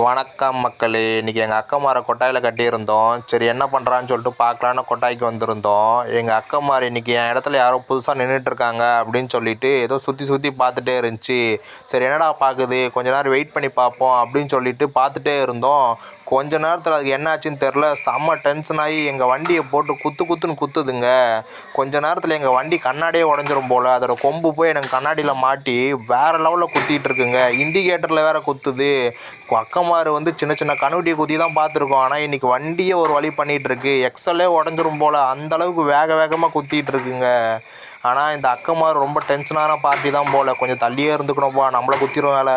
வணக்கம் மக்களே. இன்றைக்கி எங்கள் அக்கம்மாரை கொட்டாயில் கட்டியிருந்தோம். சரி என்ன பண்ணுறான்னு சொல்லிட்டு பார்க்கலான்னு கொட்டாய்க்கு வந்திருந்தோம். எங்கள் அக்கம்மார் இன்றைக்கி என் இடத்துல யாரோ புதுசாக நின்றுட்டுருக்காங்க அப்படின்னு சொல்லிட்டு ஏதோ சுற்றி சுற்றி பார்த்துட்டே இருந்துச்சு. சரி என்னடா பார்க்குது, கொஞ்ச நேரம் வெயிட் பண்ணி பார்ப்போம் அப்படின்னு சொல்லிட்டு பார்த்துட்டே இருந்தோம். கொஞ்ச நேரத்தில் அதுக்கு என்னாச்சுன்னு தெரில, செம்ம டென்ஷன் ஆகி எங்கள் வண்டியை போட்டு குத்துன்னு குத்துதுங்க. கொஞ்ச நேரத்தில் எங்கள் வண்டி கண்ணாடியே உடஞ்சிரும் போல். அதோட கொம்பு போய் எனக்கு கண்ணாடியில் மாட்டி வேறு லெவலில் குத்திட்டு இருக்குங்க. இண்டிகேட்டரில் வேறு குத்துது. அக்கமாரு சின்ன சின்ன கண்ணுட்டியை குத்தி தான் பார்த்துருக்கோம். ஆனால் இன்றைக்கி வண்டியை ஒரு வழி பண்ணிகிட்ருக்கு. எக்ஸலே உடஞ்சிரும் போல், அந்தளவுக்கு வேகமாக குத்திகிட்டு இருக்குங்க. ஆனால் இந்த அக்கமாரு ரொம்ப டென்ஷனான பார்ட்டி தான் போல். கொஞ்சம் தள்ளியே இருந்துக்கணும்ப்பா, நம்மளை குத்திரும் வேலை.